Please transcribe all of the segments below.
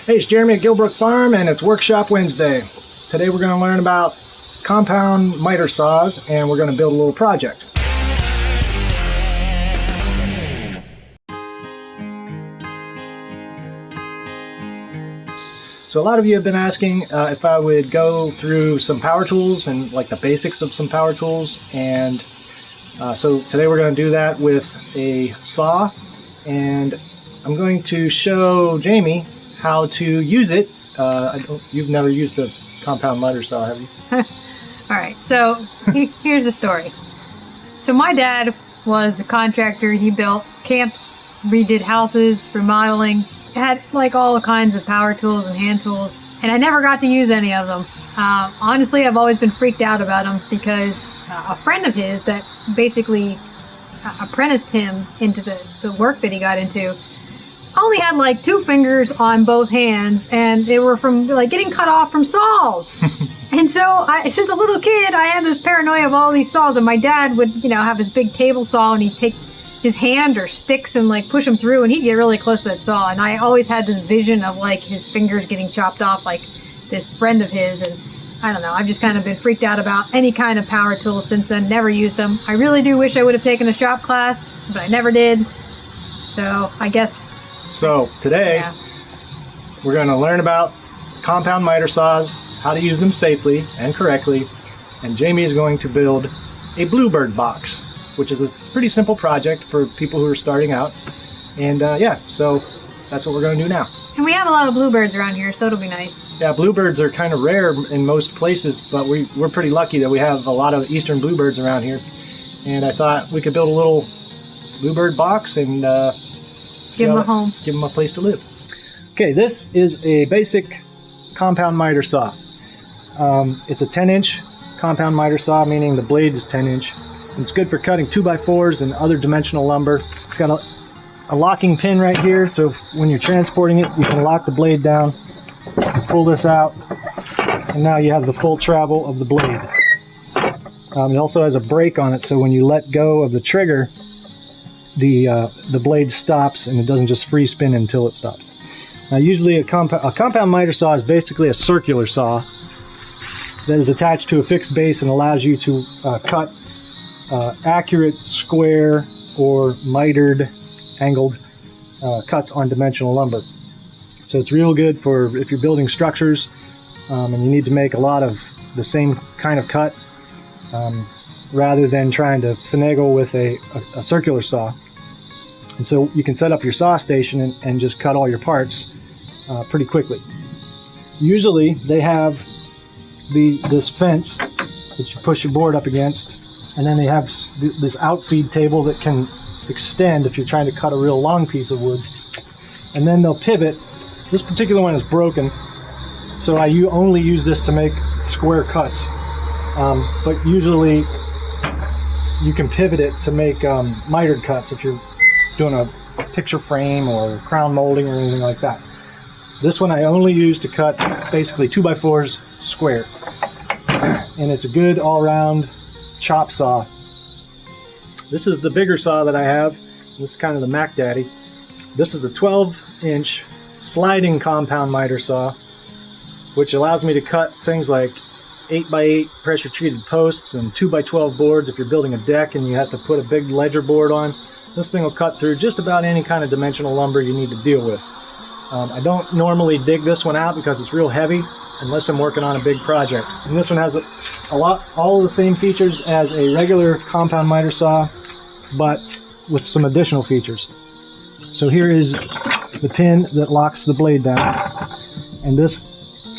Hey, it's Jeremy at Guildbrook Farm, and it's Workshop Wednesday. Today we're going to learn about compound miter saws, and we're going to build a little project. So a lot of you have been asking if I would go through some power tools and like the basics of some power tools, and so today we're going to do that with a saw, and I'm going to show Jamie how to use it. You've never used a compound miter saw, have you? All right, so here's the story. So my dad was a contractor. He built camps, redid houses, remodeling, had like all kinds of power tools and hand tools, and I never got to use any of them. Honestly, I've always been freaked out about them because a friend of his that basically apprenticed him into the work that he got into only had like 2 fingers on both hands, and they were from like getting cut off from saws. And so since a little kid, I had this paranoia of all these saws, and my dad would, have his big table saw, and he'd take his hand or sticks and like push them through, and he'd get really close to that saw. And I always had this vision of like his fingers getting chopped off like this friend of his. And I don't know, I've just kind of been freaked out about any kind of power tool since then, never used them. I really do wish I would have taken a shop class, but I never did. So I guess. So today we're going to learn about compound miter saws, how to use them safely and correctly, and Jamie is going to build a BLUEBIRD box, which is a pretty simple project for people who are starting out. And so that's what we're going to do now. And we have a lot of bluebirds around here, so it'll be nice. Yeah, bluebirds are kind of rare in most places, but we're pretty lucky that we have a lot of eastern bluebirds around here. And I thought we could build a little bluebird box and give them a home. Give them a place to live. Okay, this is a basic compound miter saw. It's a 10-inch compound miter saw, meaning the blade is 10-inch. It's good for cutting 2x4s and other dimensional lumber. It's got a locking pin right here, so when you're transporting it, you can lock the blade down, pull this out, and now you have the full travel of the blade. It also has a brake on it, so when you let go of the trigger, the blade stops and it doesn't just free spin until it stops. Now usually a compound miter saw is basically a circular saw that is attached to a fixed base and allows you to cut accurate square or mitered angled cuts on dimensional lumber. So it's real good for if you're building structures and you need to make a lot of the same kind of cut rather than trying to finagle with a circular saw. And so you can set up your saw station and just cut all your parts pretty quickly. Usually they have this fence that you push your board up against, and then they have this outfeed table that can extend if you're trying to cut a real long piece of wood. And then they'll pivot. This particular one is broken, so I only use this to make square cuts. But usually you can pivot it to make mitered cuts if you're doing a picture frame or crown molding or anything like that. This one I only use to cut basically 2x4s square. And it's a good all-around chop saw. This is the bigger saw that I have. This is kind of the Mac Daddy. This is a 12-inch sliding compound miter saw, which allows me to cut things like 8x8 pressure-treated posts and 2x12 boards if you're building a deck and you have to put a big ledger board on. This thing will cut through just about any kind of dimensional lumber you need to deal with. I don't normally dig this one out because it's real heavy unless I'm working on a big project. And this one has all of the same features as a regular compound miter saw, but with some additional features. So here is the pin that locks the blade down, and this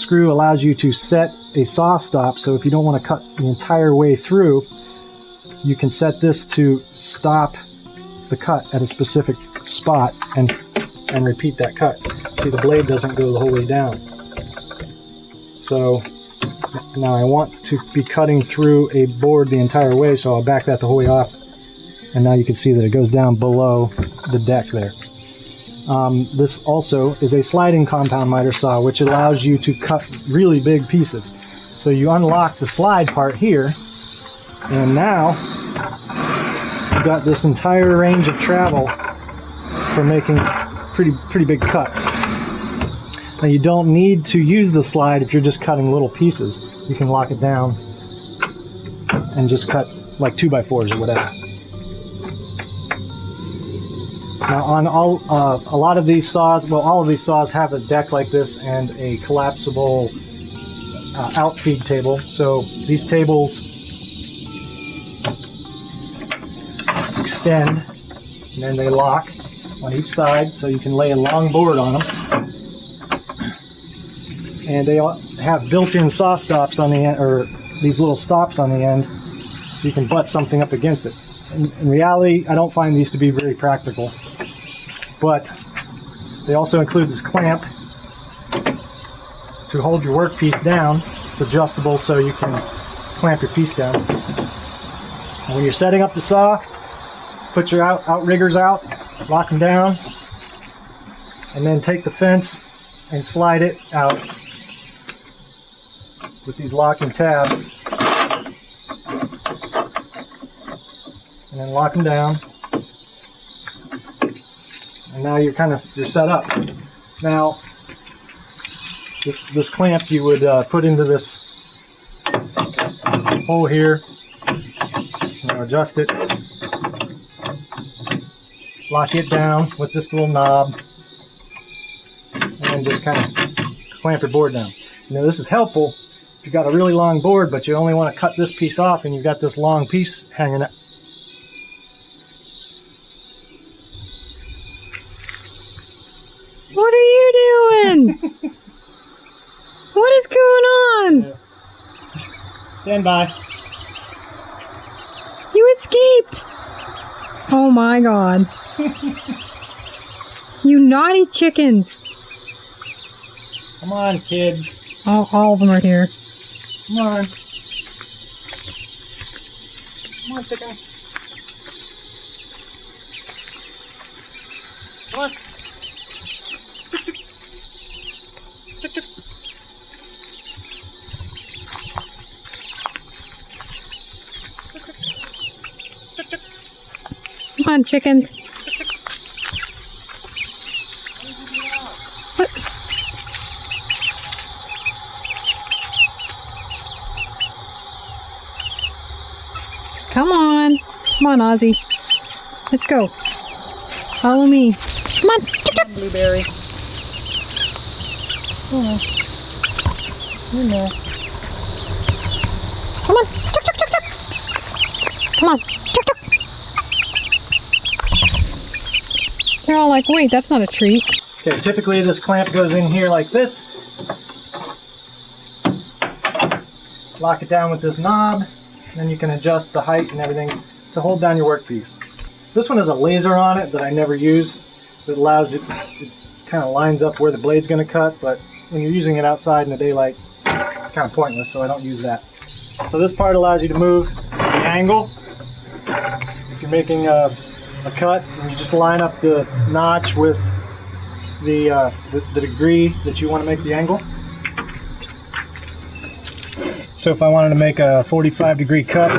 screw allows you to set a saw stop. So if you don't want to cut the entire way through, you can set this to stop the cut at a specific spot and repeat that cut. See, the blade doesn't go the whole way down. So now I want to be cutting through a board the entire way, so I'll back that the whole way off. And now you can see that it goes down below the deck there. This also is a sliding compound miter saw, which allows you to cut really big pieces. So you unlock the slide part here, and now you've got this entire range of travel for making pretty big cuts. Now you don't need to use the slide if you're just cutting little pieces. You can lock it down and just cut like 2x4s or whatever. Now on a lot of these saws, well, all of these saws have a deck like this and a collapsible outfeed table. So these tables extend and then they lock on each side, so you can lay a long board on them. And they have built-in saw stops on the end, or these little stops on the end, so you can butt something up against it. In reality, I don't find these to be very practical, but they also include this clamp to hold your workpiece down. It's adjustable, so you can clamp your piece down. And when you're setting up the saw, put your outriggers out, lock them down, and then take the fence and slide it out with these locking tabs, and then lock them down. And now you're set up. Now this clamp you would put into this hole here, and adjust it. Lock it down with this little knob, and then just kind of clamp your board down. Now this is helpful if you've got a really long board, but you only want to cut this piece off and you've got this long piece hanging out. What are you doing? What is going on? Yeah. Stand by. You escaped. Oh my God. You naughty chickens. Come on, kids. All of them are here. Come on. Come on, chicken. Come on. Come on, chickens. What? Come on. Come on, Ozzy. Let's go. Follow me. Come on. Blueberry. Oh. You know. Come on. Come on. They're all like, wait, that's not a treat. Okay, typically this clamp goes in here like this. Lock it down with this knob, and then you can adjust the height and everything to hold down your workpiece. This one has a laser on it that I never use. It allows it kind of lines up where the blade's going to cut, but when you're using it outside in the daylight, it's kind of pointless, so I don't use that. So this part allows you to move the angle. If you're making a cut, and you just line up the notch with the degree that you want to make the angle. So if I wanted to make a 45-degree cut,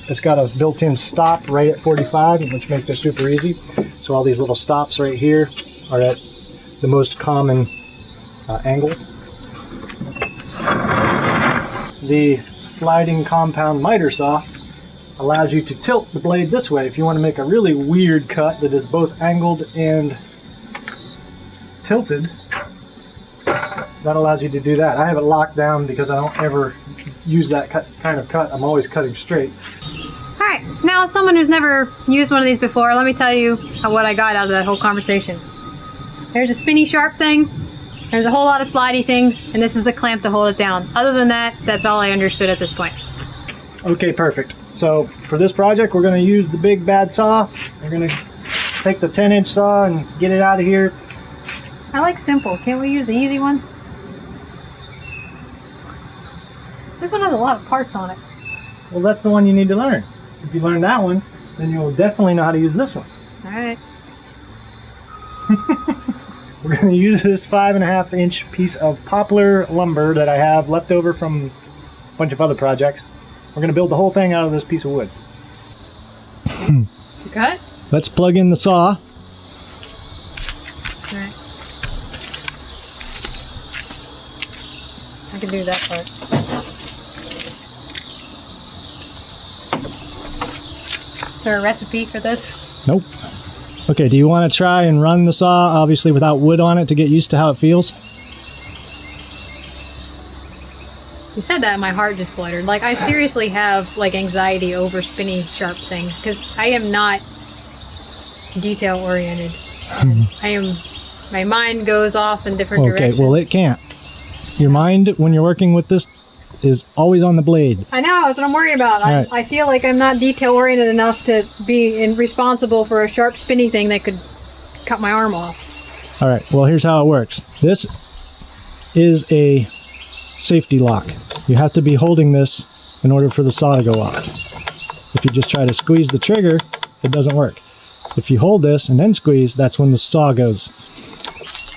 it's got a built-in stop right at 45, which makes it super easy. So all these little stops right here are at the most common angles. The sliding compound miter saw allows you to tilt the blade this way if you want to make a really weird cut that is both angled and tilted. That allows you to do that. I have it locked down because I don't ever use that kind of cut. I'm always cutting straight. Alright, now as someone who's never used one of these before, let me tell you what I got out of that whole conversation. There's a spinny sharp thing, there's a whole lot of slidey things, and this is the clamp to hold it down. Other than that, that's all I understood at this point. Okay, perfect. So for this project, we're going to use the big bad saw. We're going to take the 10-inch saw and get it out of here. I like simple. Can't we use the easy one? This one has a lot of parts on it. Well, that's the one you need to learn. If you learn that one, then you'll definitely know how to use this one. Alright. We're going to use this 5.5-inch piece of poplar lumber that I have left over from a bunch of other projects. We're going to build the whole thing out of this piece of wood. You got it? Let's plug in the saw. Right. I can do that part. Is there a recipe for this? Nope. Okay, do you want to try and run the saw, obviously without wood on it, to get used to how it feels? You said that and my heart just fluttered. Like, I seriously have like anxiety over spinny sharp things because I am not detail oriented. My mind goes off in different directions. Okay, well it can't. Your mind, when you're working with this, is always on the blade. I know, that's what I'm worried about. Right. I feel like I'm not detail oriented enough to be responsible for a sharp spinny thing that could cut my arm off. All right, well here's how it works. This is a safety lock. You have to be holding this in order for the saw to go off. If you just try to squeeze the trigger, it doesn't work. If you hold this and then squeeze, that's when the saw goes.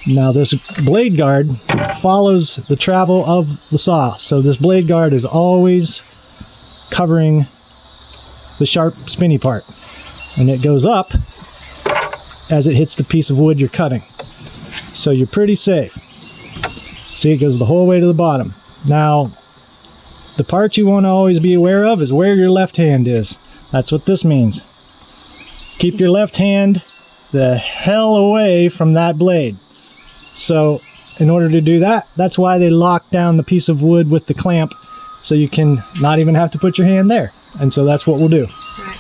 Now this blade guard follows the travel of the saw. So this blade guard is always covering the sharp spinny part. And it goes up as it hits the piece of wood you're cutting. So you're pretty safe. See, it goes the whole way to the bottom. Now, the part you want to always be aware of is where your left hand is. That's what this means. Keep your left hand the hell away from that blade. So, in order to do that, that's why they lock down the piece of wood with the clamp, so you can not even have to put your hand there. And so that's what we'll do. Right.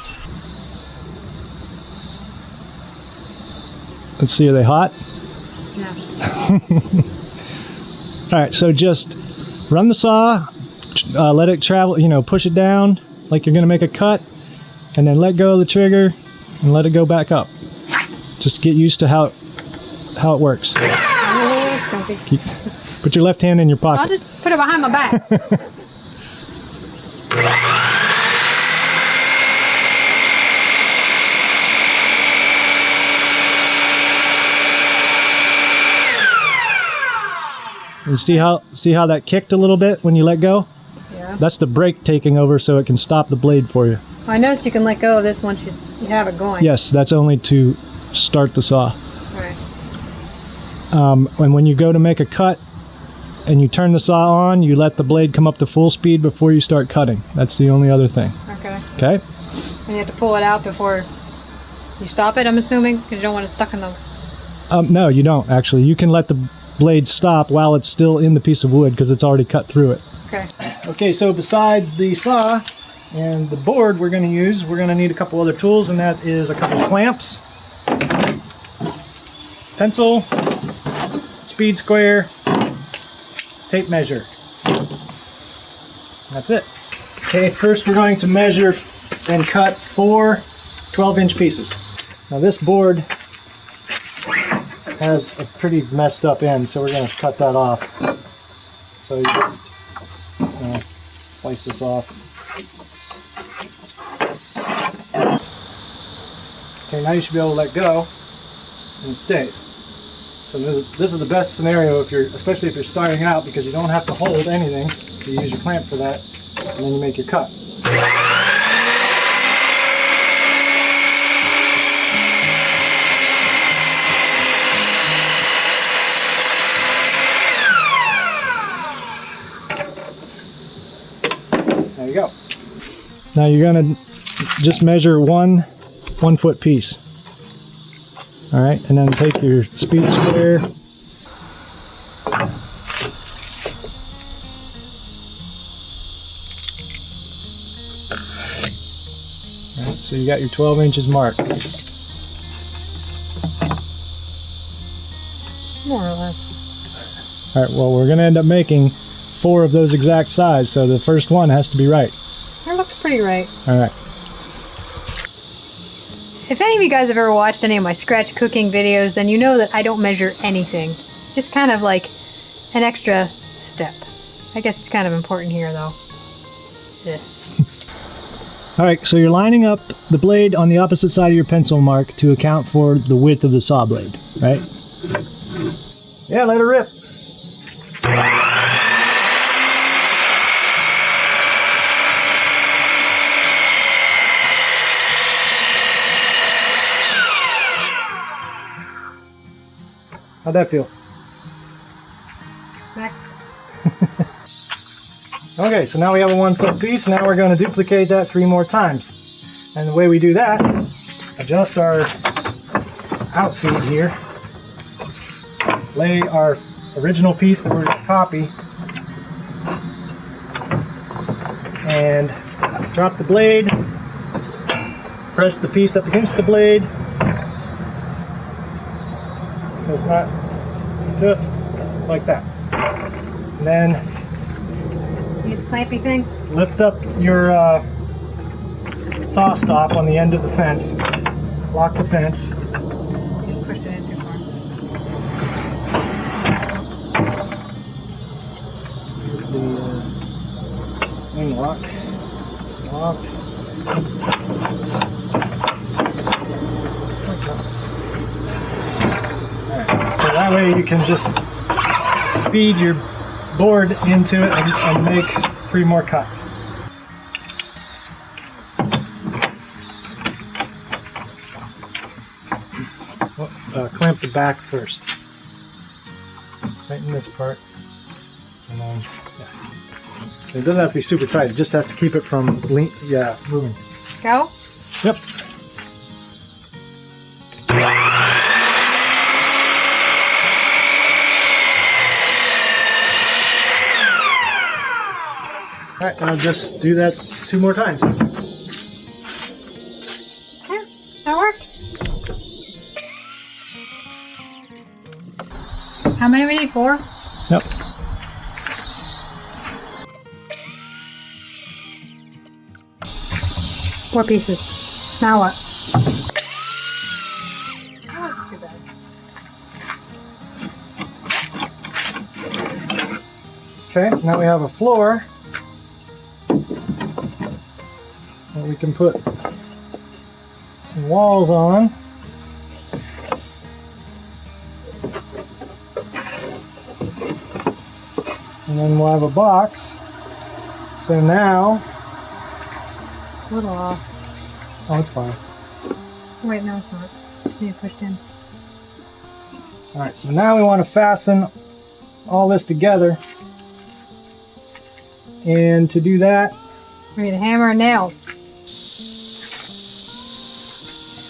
Let's see, are they hot? Yeah. All right, so just run the saw, let it travel, push it down like you're gonna make a cut, and then let go of the trigger and let it go back up. Just get used to how it works. Put your left hand in your pocket. I'll just put it behind my back. You see how that kicked a little bit when you let go? Yeah. That's the brake taking over so it can stop the blade for you. I noticed you can let go of this once you have it going. Yes, that's only to start the saw. Right. And when you go to make a cut and you turn the saw on, you let the blade come up to full speed before you start cutting. That's the only other thing. Okay. Okay? And you have to pull it out before you stop it, I'm assuming, because you don't want it stuck in the... No, you don't, actually. You can let the blade stop while it's still in the piece of wood because it's already cut through it. Okay. Okay, so besides the saw and the board we're going to use, we're going to need a couple other tools, and that is a couple of clamps, pencil, speed square, tape measure. That's it. Okay, first we're going to measure and cut 4 12-inch pieces. Now this board has a pretty messed up end, so we're going to cut that off. So you just slice this off. Okay, now you should be able to let go, and it stays. So this is the best scenario especially if you're starting out, because you don't have to hold anything. You use your clamp for that, and then you make your cut. There you go. Now you're gonna just measure one 1-foot piece. All right, and then take your speed square. All right, so you got your 12 inches marked. More or less. All right, well, we're gonna end up making 4 of those exact size, so the first one has to be right. That looks pretty right. All right. If any of you guys have ever watched any of my scratch cooking videos, then you know that I don't measure anything. Just kind of like an extra step. I guess it's kind of important here, though. Yeah. All right, so you're lining up the blade on the opposite side of your pencil mark to account for the width of the saw blade, right? Yeah, let it rip. How'd that feel? Back. Okay, so now we have a 1 foot piece. Now we're going to duplicate that 3 more times. And the way we do that, adjust our outfeed here, lay our original piece that we're going to copy, and drop the blade, press the piece up against the blade, so it's not just like that. And then Use the clampy thing. lift up your saw stop on the end of the fence, lock the fence, Just push it in too far. the wing lock, locked. So that way you can just feed your board into it and make 3 more cuts. Clamp the back first. Tighten this part. And then, yeah. It doesn't have to be super tight, it just has to keep it from moving. Go. Yep. Alright, I'll just do that 2 more times. Yeah, that worked. How many we need? 4? Yep. Four pieces. Now what? That wasn't too bad. Okay, now we have a floor that we can put some walls on. And then we'll have a box. So now, A little off. oh, it's fine. Wait, no, it's not. Just need it pushed in. All right, so now we want to fasten all this together. And to do that, We need a hammer and nails.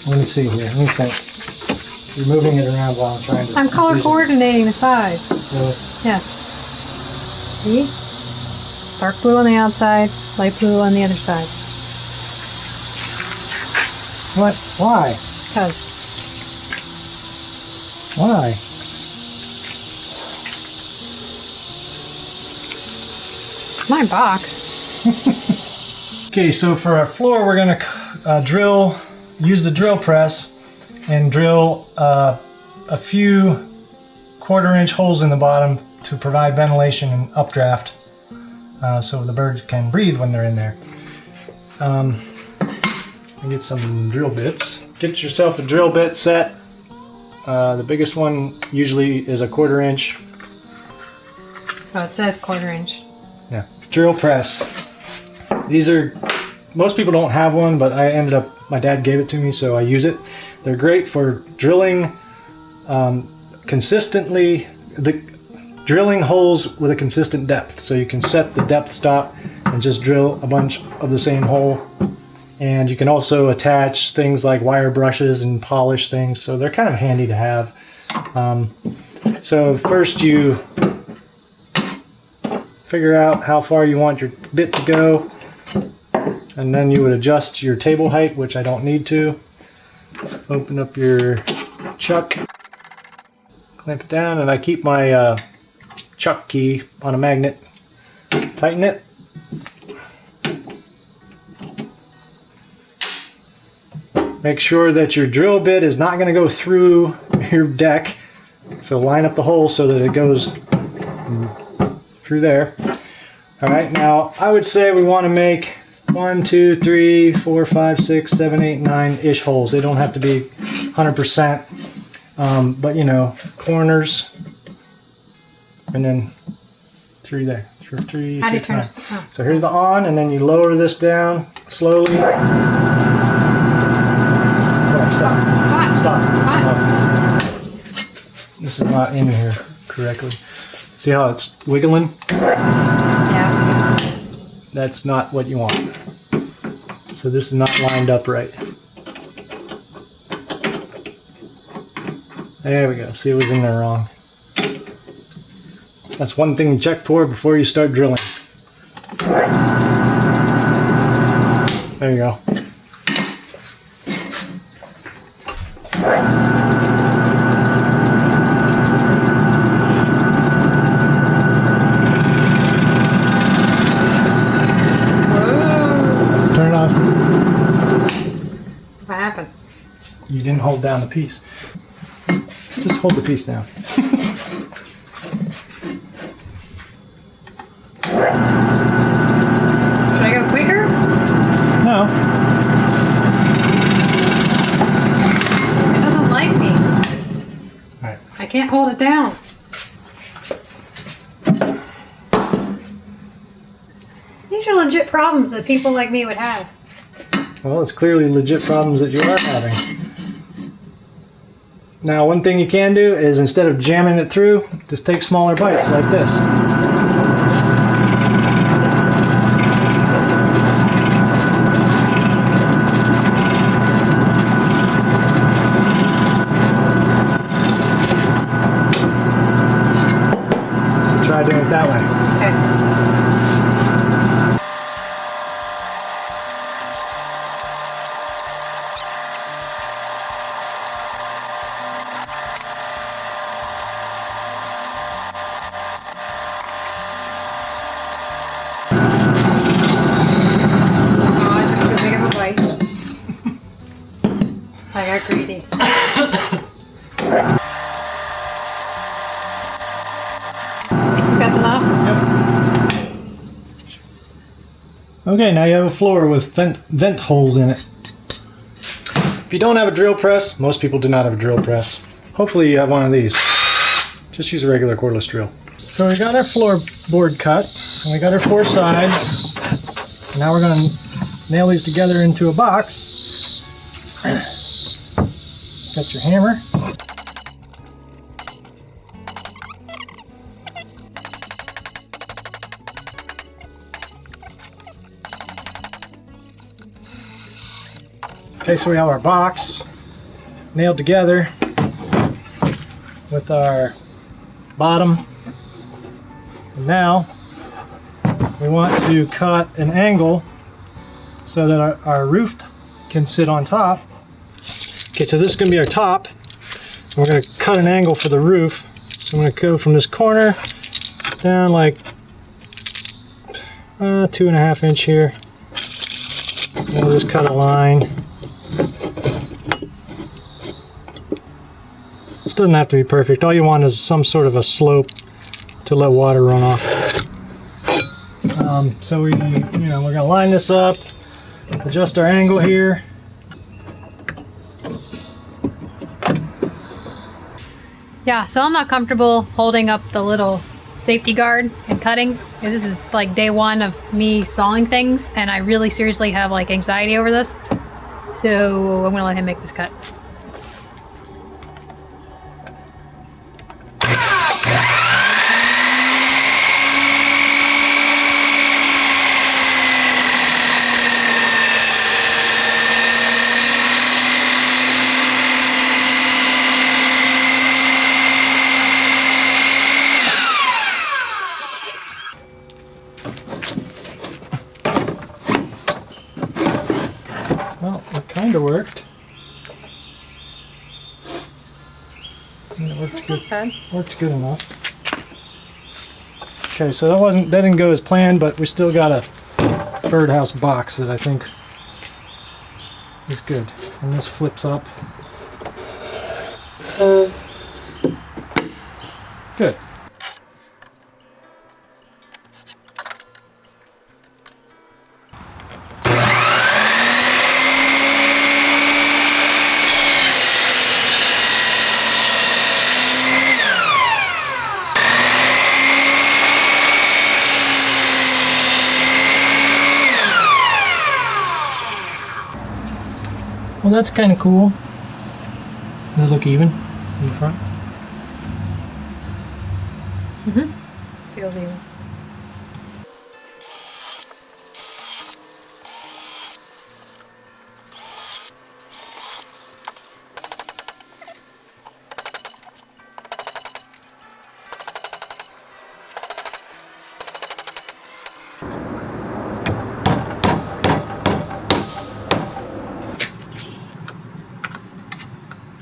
let me see here, let me think. You're moving it around while I'm trying to... I'm color coordinating the sides. So, Yes. See? Dark blue on the outside, light blue on the other side. what? Why? Because Why? my box. Okay, so for our floor, we're gonna use the drill press and drill a few 1/4-inch holes in the bottom to provide ventilation and updraft, so the birds can breathe when they're in there. And get some drill bits. Get yourself a drill bit set. The biggest one usually is a 1/4-inch. Oh, it says 1/4-inch. Yeah, drill press. These are, most people don't have one, but my dad gave it to me, so I use it. They're great for drilling consistently, drilling holes with a consistent depth. So you can set the depth stop and just drill a bunch of the same hole. And you can also attach things like wire brushes and polish things, so they're kind of handy to have. So first you figure out how far you want your bit to go, and then you would adjust your table height, which I don't need to. Open up your chuck, clamp it down, and I keep my chuck key on a magnet. Tighten it. Make sure that your drill bit is not going to go through your deck. So line up the hole so that it goes through there. All right, now I would say we want to make 1, 2, 3, 4, 5, 6, 7, 8, 9-ish holes. They don't have to be 100%, but you know, corners, and then 3 there. 3, How do you 6, turn 9. this? Oh. So here's the on, and then you lower this down slowly. Stop. What? Stop. What? This is not in here correctly. See how it's wiggling? Yeah. That's not what you want. So this is not lined up right. There we go. See, it was in there wrong. That's one thing to check for before you start drilling. There you go. Turn it off. What happened? You didn't hold down the piece. Just hold the piece down. Should I go quicker? No. It doesn't like me. Alright. I can't hold it down. These are legit problems that people like me would have. Well, it's clearly legit problems that you are having. Now, one thing you can do is instead of jamming it through, just take smaller bites like this. So try doing it that way. Okay. I got greedy. That's enough? Yep. Okay, now you have a floor with vent holes in it. If you don't have a drill press, most people do not have a drill press. Hopefully you have one of these. Just use a regular cordless drill. So we got our floorboard cut, and we got our 4 sides. Now we're going to nail these together into a box. Got your hammer. Okay, so we have our box nailed together with our bottom. And now we want to cut an angle so that our roof can sit on top. Okay, so this is going to be our top. And we're going to cut an angle for the roof. So I'm going to go from this corner down like 2.5 inch here. And we'll just cut a line. This doesn't have to be perfect. All you want is some sort of a slope to let water run off. So we're going to line this up, adjust our angle here. Yeah, so I'm not comfortable holding up the little safety guard and cutting. And this is like day 1 of me sawing things, and I really seriously have like anxiety over this. So I'm gonna let him make this cut. Well, it kind of worked. And it worked good. Worked good enough. Okay, so that didn't go as planned, but we still got a birdhouse box that I think is good. And this flips up. Good. Well, that's kind of cool. Does it look even in the front? Feels even.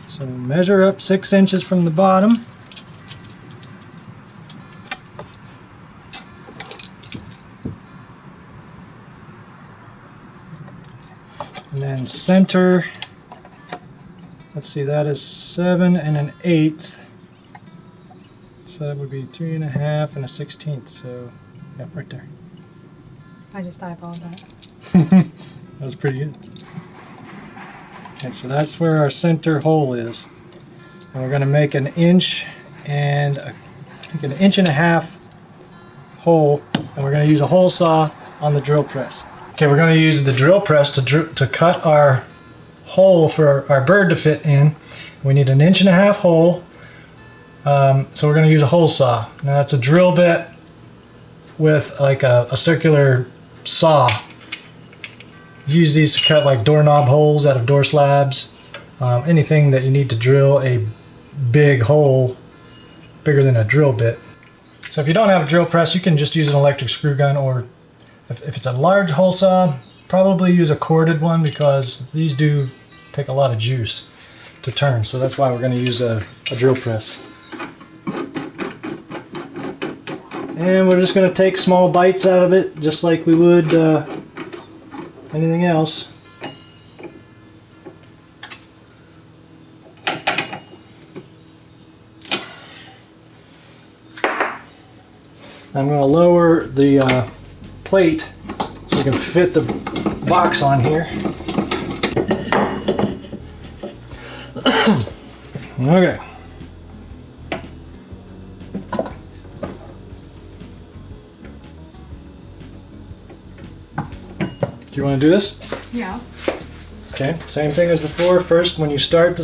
So measure up 6 inches from the bottom. And then center, let's see, that is 7 1/8. So that would be 3 1/2 and a 1/16. So, yeah, right there. I just eyeballed that. That was pretty good. Okay, so that's where our center hole is. And we're going to make an inch and I think an 1.5 inch hole. And we're going to use a hole saw on the drill press. Okay, we're going to use the drill press to cut our hole for our bird to fit in. We need an 1.5 inch hole. So we're going to use a hole saw. Now that's a drill bit with like a circular saw. Use these to cut like doorknob holes out of door slabs. Anything that you need to drill a big hole bigger than a drill bit. So if you don't have a drill press, you can just use an electric screw gun, or if it's a large hole saw, probably use a corded one because these do take a lot of juice to turn. So that's why we're going to use a drill press. And we're just going to take small bites out of it just like we would anything else. I'm going to lower the plate so we can fit the box on here. Okay. Do you want to do this? Yeah. Okay, same thing as before. First, when you start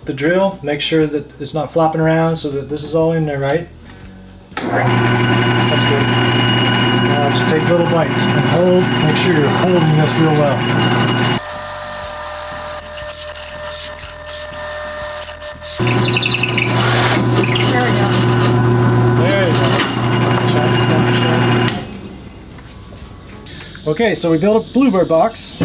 the drill, make sure that it's not flopping around so that this is all in there, right? That's good. Now just take little bites and hold. Make sure you're holding this real well. There we go. There you go. Okay, so we built a Bluebird box.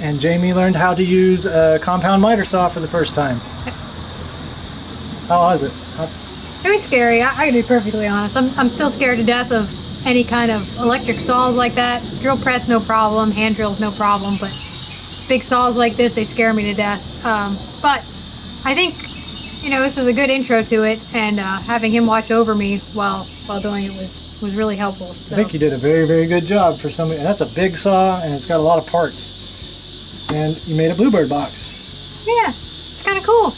And Jamie learned how to use a compound miter saw for the first time. How was it? It was scary. I gotta be perfectly honest. I'm still scared to death of any kind of electric saws like that. Drill press, no problem. Hand drills, no problem. But big saws like this, they scare me to death. But I think, you know, this was a good intro to it, and having him watch over me while doing it was really helpful. So. I think you did a very, very good job for somebody. And that's a big saw, and it's got a lot of parts. And you made a Bluebird box. Yeah, it's kind of cool.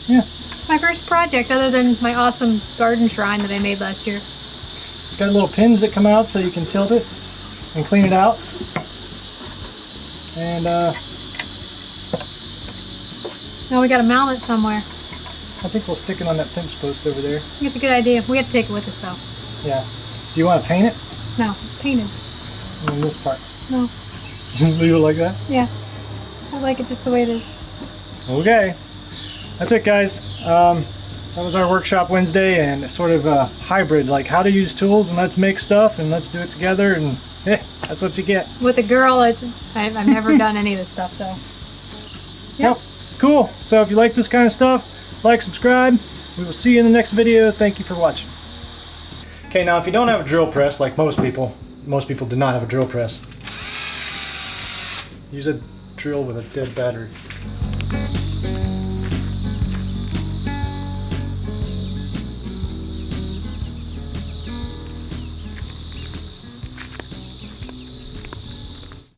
Yeah. My first project other than my awesome garden shrine that I made last year. It's got little pins that come out so you can tilt it and clean it out. And now we gotta mount it somewhere. I think we'll stick it on that fence post over there. I think it's a good idea. We have to take it with us though. Yeah. Do you want to paint it? No, it's painted. And then this part. No. Leave it like that? Yeah. I like it just the way it is. Okay. That's it, guys. That was our workshop Wednesday, and it's sort of a hybrid, like how to use tools and let's make stuff and let's do it together, and that's what you get. With a girl, I've never done any of this stuff, so. Yep. Cool. So if you like this kind of stuff, like, subscribe. We will see you in the next video. Thank you for watching. Okay, now if you don't have a drill press, like most people do not have a drill press. Use a drill with a dead battery.